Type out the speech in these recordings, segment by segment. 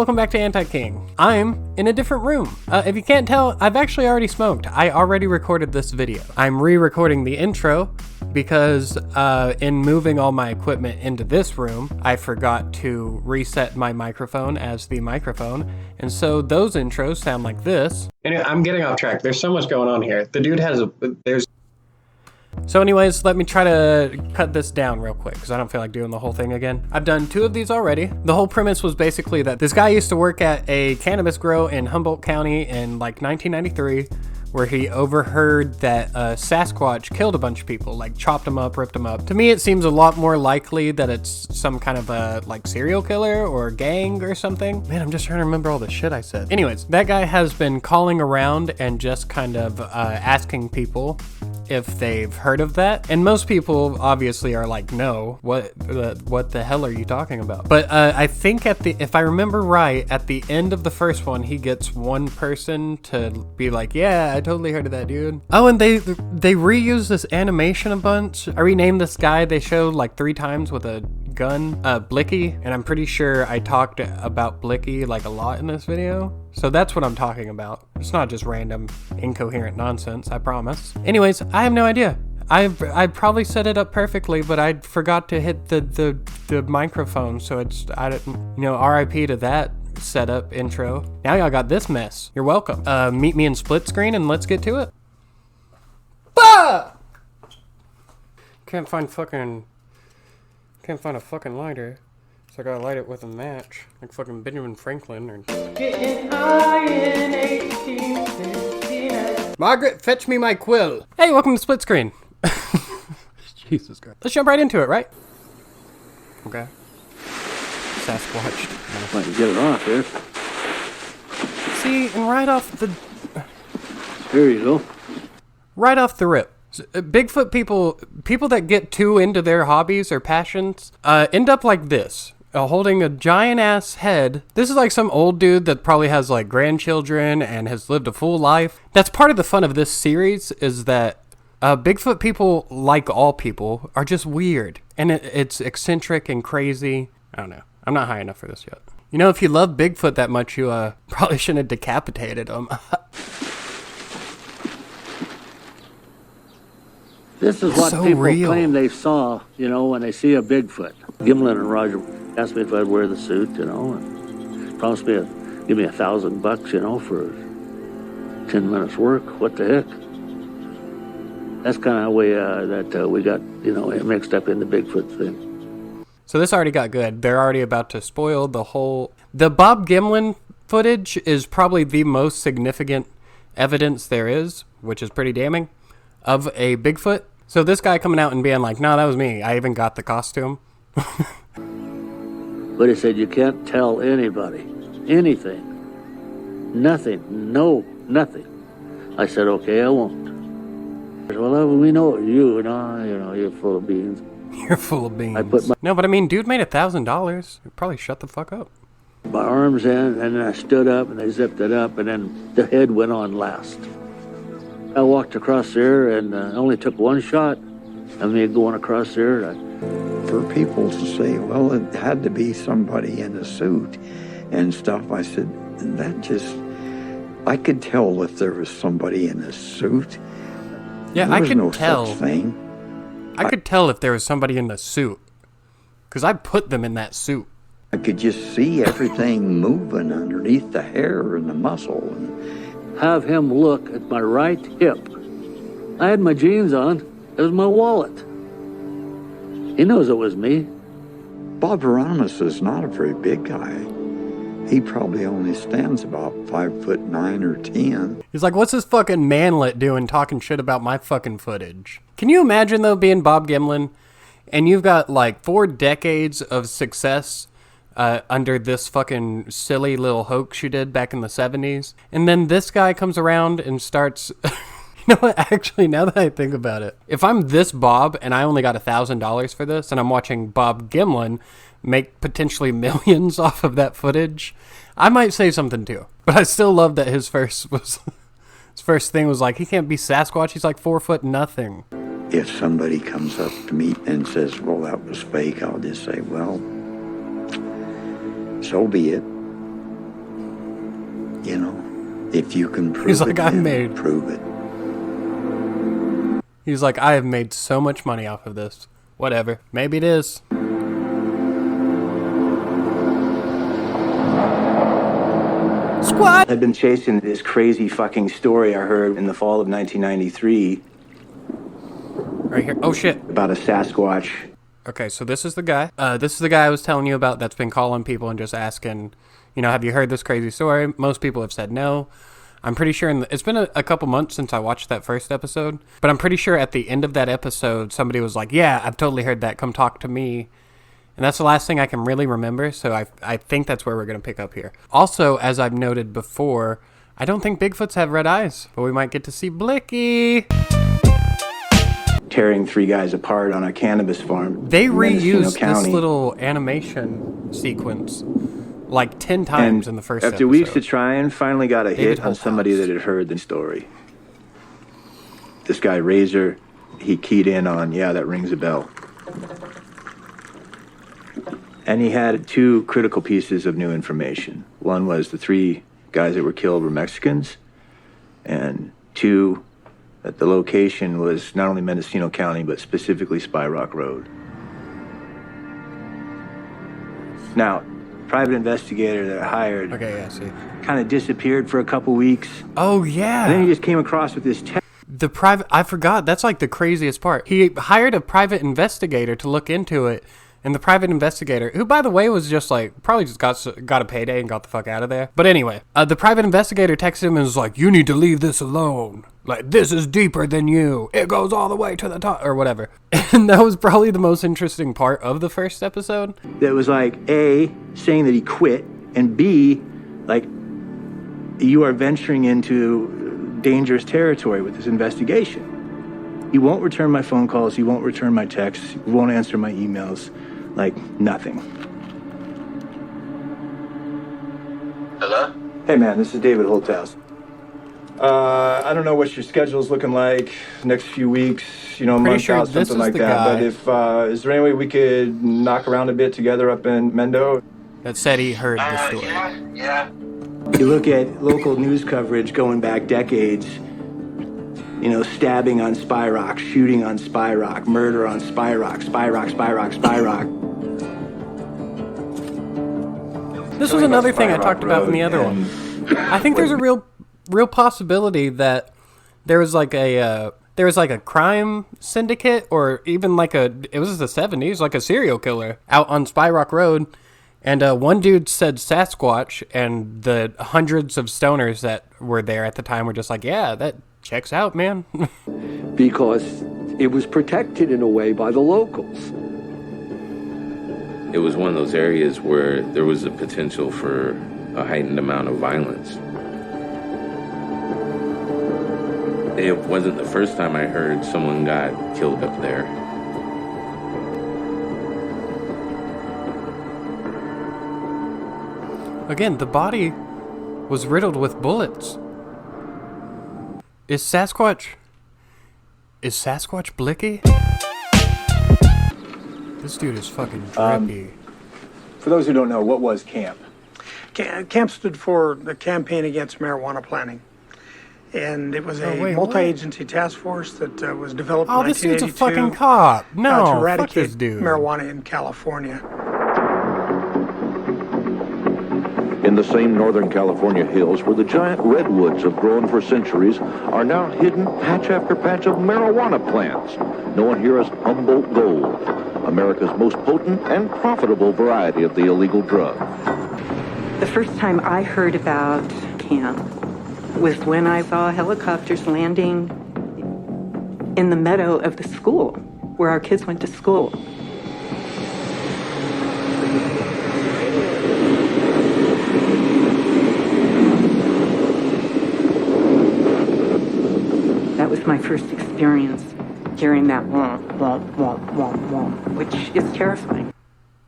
welcome back to Anti-King. I'm in a different room. If you can't tell, I've actually already smoked. I already recorded this video. I'm re-recording the intro because in moving all my equipment into this room, I forgot to reset my microphone as the microphone. And so those intros sound like this. Anyway, I'm getting off track. There's so much going on here. The dude has So anyways, let me try to cut this down real quick because I don't feel like doing the whole thing again. I've done 2 of these already. The whole premise was basically that this guy used to work at a cannabis grow in Humboldt County in like 1993, where he overheard that Sasquatch killed a bunch of people, like chopped them up, ripped them up. To me, it seems a lot more likely that it's some kind of a like serial killer or gang or something. Man, I'm just trying to remember all the shit I said. Anyways, that guy has been calling around and just kind of asking people if they've heard of that, and most people obviously are like, no, what the hell are you talking about? But I think if I remember right, at the end of the first one, he gets one person to be like, yeah, I totally heard of that, dude. Oh, and they reuse this animation a bunch. I renamed this guy they showed like 3 times with a gun, Blicky, and I'm pretty sure I talked about Blicky like a lot in this video. So that's what I'm talking about. It's not just random, incoherent nonsense, I promise. Anyways, I have no idea. I probably set it up perfectly, but I forgot to hit the microphone, so it's, I didn't, RIP to that setup intro. Now y'all got this mess. You're welcome. Meet me in split screen and let's get to it. Bah! Can't find a fucking lighter. So I gotta light it with a match, like fucking Benjamin Franklin or... Getting high in 1859. Margaret, fetch me my quill. Hey, welcome to Split Screen. Jesus Christ. Let's jump right into it, right? Okay. Sasquatch. Might get it off here. See, and right off the... Here you go. Right off the rip. Bigfoot people that get too into their hobbies or passions, end up like this. Holding a giant ass head. This is like some old dude that probably has like grandchildren and has lived a full life. That's part of the fun of this series, is that Bigfoot people, like all people, are just weird. And it's eccentric and crazy. I don't know. I'm not high enough for this yet. If you love Bigfoot that much, you probably shouldn't have decapitated him. This is what so people real. Claim they saw, when they see a Bigfoot. Gimlin and Roger asked me if I'd wear the suit, and promised me give me $1,000, for 10 minutes work. What the heck? That's kind of how we got, mixed up in the Bigfoot thing. So this already got good. They're already about to spoil the whole... The Bob Gimlin footage is probably the most significant evidence there is, which is pretty damning, of a Bigfoot. So this guy coming out and being like, no, that was me. I even got the costume. But he said, you can't tell anybody anything. Nothing. No, nothing. I said, okay, I won't. He said, well, we know you, you're full of beans. You're full of beans. No, but I mean, dude made $1,000. Probably shut the fuck up. My arms in, and then I stood up, and they zipped it up, and then the head went on last. I walked across there, and only took one shot of me going across there. For people to say, well, it had to be somebody in a suit and stuff, I said, I could tell if there was somebody in a suit. Yeah, I could no tell. Such thing. I could tell if there was somebody in the suit, because I put them in that suit. I could just see everything moving underneath the hair and the muscle. Have him look at my right hip. I had my jeans on. It was my wallet. He knows it was me. Bob Hieronymus is not a very big guy. He probably only stands about 5'9" or 10. He's like, what's this fucking manlet doing talking shit about my fucking footage? Can you imagine, though, being Bob Gimlin, and you've got like 4 decades of success under this fucking silly little hoax you did back in the 70s. And then this guy comes around and starts... You know what? Actually, now that I think about it, if I'm this Bob and I only got $1,000 for this and I'm watching Bob Gimlin make potentially millions off of that footage, I might say something too. But I still love that his first thing was like, he can't be Sasquatch. He's like 4 foot nothing. If somebody comes up to me and says, well, that was fake, I'll just say, well, so be it. If you can prove He's it, like, I've Jim, made. prove it. He's like, I have made so much money off of this. Whatever. Maybe it is. Squat! I've been chasing this crazy fucking story I heard in the fall of 1993 Right here. Oh, shit. about a Sasquatch. Okay, so this is the guy. This is the guy I was telling you about that's been calling people and just asking, you know, have you heard this crazy story? Most people have said no. I'm pretty sure it's been a couple months since I watched that first episode, but I'm pretty sure at the end of that episode, somebody was like, yeah, I've totally heard that. Come talk to me. And that's the last thing I can really remember, so I think that's where we're going to pick up here. Also, as I've noted before, I don't think Bigfoots have red eyes, but we might get to see Blicky. Tearing 3 guys apart on a cannabis farm. They in Mendocino reused this County. little animation sequence like 10 times in the first after episode. weeks of trying, finally got a David hit on somebody Holthouse. that had heard the story. This guy, Razor, he keyed in on, yeah, that rings a bell. And he had 2 critical pieces of new information. One was the 3 guys that were killed were Mexicans, and 2, that the location was not only Mendocino County, but specifically Spy Rock Road. Now, private investigator that I hired Okay, yeah, see. kind of disappeared for a couple weeks. Oh, yeah. And then he just came across with this text. I forgot. That's like the craziest part. He hired a private investigator to look into it. And the private investigator, who, by the way, was just like, probably just got a payday and got the fuck out of there. But anyway, the private investigator texted him and was like, you need to leave this alone. Like, this is deeper than you. It goes all the way to the top, or whatever. And that was probably the most interesting part of the first episode. That was like, A, saying that he quit, and B, like, you are venturing into dangerous territory with this investigation. He won't return my phone calls, he won't return my texts, he won't answer my emails, like, nothing. Hello? Hey man, this is David Holthouse. I don't know what your schedule's looking like next few weeks, you know, a Pretty month sure out, this something is like the that. guy. But if, is there any way we could knock around a bit together up in Mendo? That said he heard the story. Yeah. You look at local news coverage going back decades, you know, stabbing on Spy Rock, shooting on Spy Rock, murder on Spy Rock, Spy Rock, Spy Rock, Spy Rock. This was another thing I talked about in the other one. I think there's a real possibility that there was like a crime syndicate, or even like it was the 70s, like a serial killer out on Spy Rock Road. And one dude said Sasquatch, and the hundreds of stoners that were there at the time were just like, yeah, that checks out, man. Because it was protected in a way by the locals. It was one of those areas where there was a potential for a heightened amount of violence. It wasn't the first time I heard someone got killed up there. Again, the body was riddled with bullets. Is Sasquatch Blicky? This dude is fucking drippy. For those who don't know, what was CAMP? CAMP stood for the Campaign Against Marijuana Planting. And it was a wait, multi-agency task force that was developed in Oh, this dude's a 1982 fucking cop. No, to fuck eradicate this dude. marijuana in California. In the same Northern California hills where the giant redwoods have grown for centuries are now hidden patch after patch of marijuana plants, known here as Humboldt Gold, America's most potent and profitable variety of the illegal drug. The first time I heard about camp was when I saw helicopters landing in the meadow of the school where our kids went to school. That was my first experience hearing that womp, womp, womp, womp, womp, which is terrifying.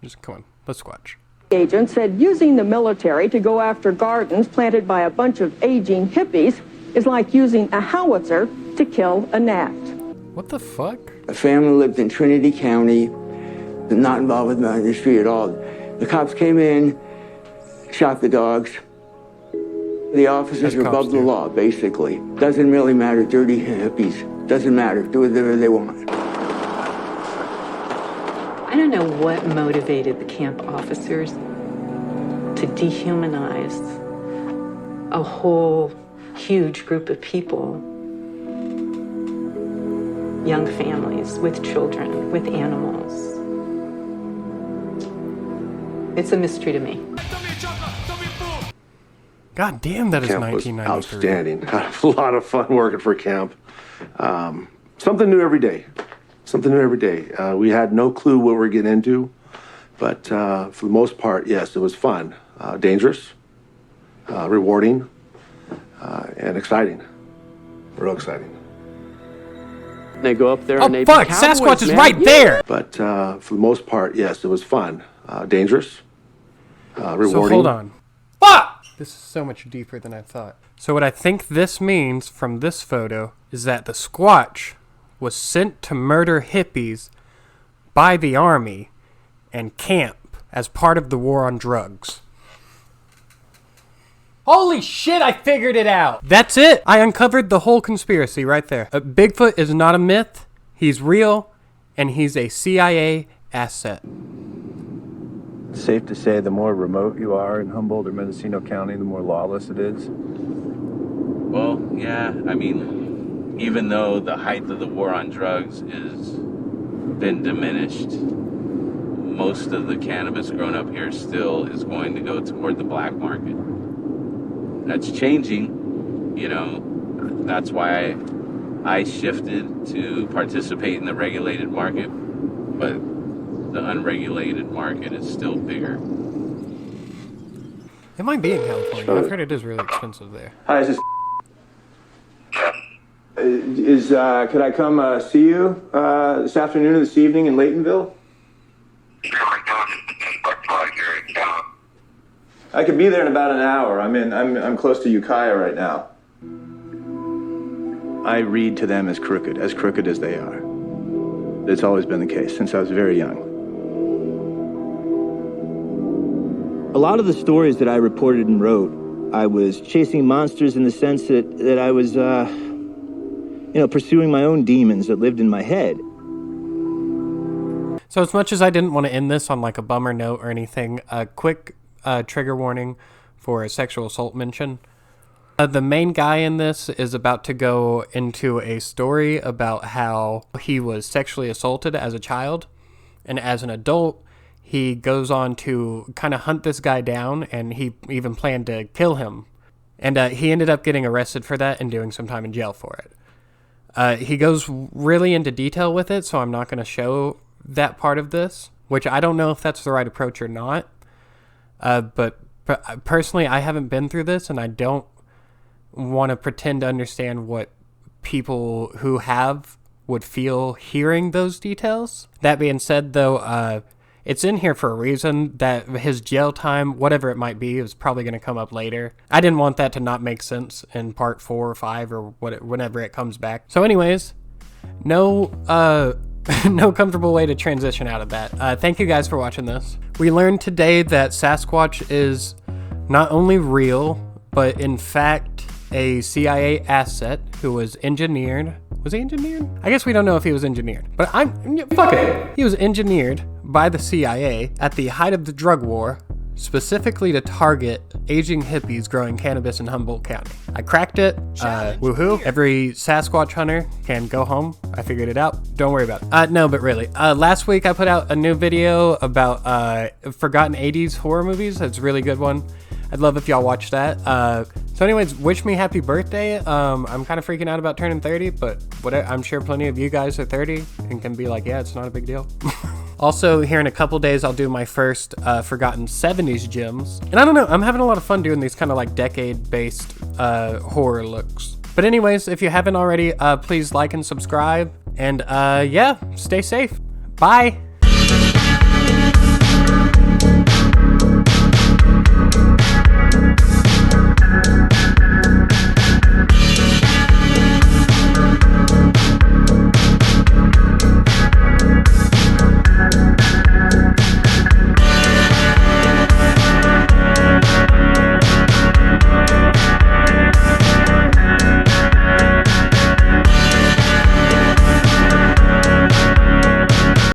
Just come on, let's squatch. Agent said using the military to go after gardens planted by a bunch of aging hippies is like using a howitzer to kill a gnat. What the fuck? A family lived in Trinity County, not involved with the industry at all. The cops came in, shot the dogs, The officers are above the law, basically. Doesn't really matter, dirty hippies. Doesn't matter, do whatever they want. I don't know what motivated the camp officers to dehumanize a whole huge group of people, young families with children, with animals. It's a mystery to me. God damn, that is Camp was 1993. outstanding. Had a lot of fun working for camp. Something new every day. Something new every day. We had no clue what we were getting into, but for the most part, yes, it was fun. Dangerous, rewarding, and exciting. Real exciting. They go up there Oh, and they fuck! be cowboys, Sasquatch is man. right there! But for the most part, yes, it was fun. Dangerous, rewarding. So hold on. Fuck! This is so much deeper than I thought. So what I think this means from this photo is that the Squatch was sent to murder hippies by the army and camp as part of the war on drugs. Holy shit, I figured it out! That's it! I uncovered the whole conspiracy right there. Bigfoot is not a myth, he's real, and he's a CIA asset. It's safe to say the more remote you are in Humboldt or Mendocino County, the more lawless it is. Well, yeah, I mean, even though the height of the war on drugs has been diminished, most of the cannabis grown up here still is going to go toward the black market. That's changing, you know. That's why I shifted to participate in the regulated market, but the unregulated market is still bigger. It might be in California. I've heard it is really expensive there. Hi, is this... could I come see you this afternoon or this evening in Laytonville? I could be there in about an hour. I'm close to Ukiah right now. I read to them as crooked as they are. It's always been the case since I was very young. A lot of the stories that I reported and wrote, I was chasing monsters in the sense that I was, pursuing my own demons that lived in my head. So as much as I didn't want to end this on like a bummer note or anything, a quick trigger warning for a sexual assault mention. The main guy in this is about to go into a story about how he was sexually assaulted as a child, and as an adult, he goes on to kind of hunt this guy down, and he even planned to kill him. And he ended up getting arrested for that and doing some time in jail for it. He goes really into detail with it, so I'm not going to show that part of this, which I don't know if that's the right approach or not. But personally, I haven't been through this, and I don't want to pretend to understand what people who have would feel hearing those details. That being said, though, it's in here for a reason. That his jail time, whatever it might be, is probably going to come up later. I didn't want that to not make sense in part 4 or 5 or whenever it comes back. So anyways, no comfortable way to transition out of that. Thank you guys for watching this. We learned today that Sasquatch is not only real, but in fact a CIA asset who was engineered. Was he engineered? I guess we don't know if he was engineered, but fuck it. He was engineered by the CIA at the height of the drug war, specifically to target aging hippies growing cannabis in Humboldt County. I cracked it. Woohoo. Every Sasquatch hunter can go home. I figured it out. Don't worry about it. No, but really. Last week I put out a new video about forgotten 80s horror movies. That's a really good one. I'd love if y'all watch that. So anyways, wish me happy birthday. I'm kind of freaking out about turning 30, but I'm sure plenty of you guys are 30 and can be like, yeah, it's not a big deal. Also, here in a couple days, I'll do my first Forgotten 70s gems. And I don't know, I'm having a lot of fun doing these kind of like decade-based horror looks. But anyways, if you haven't already, please like and subscribe. And yeah, stay safe. Bye.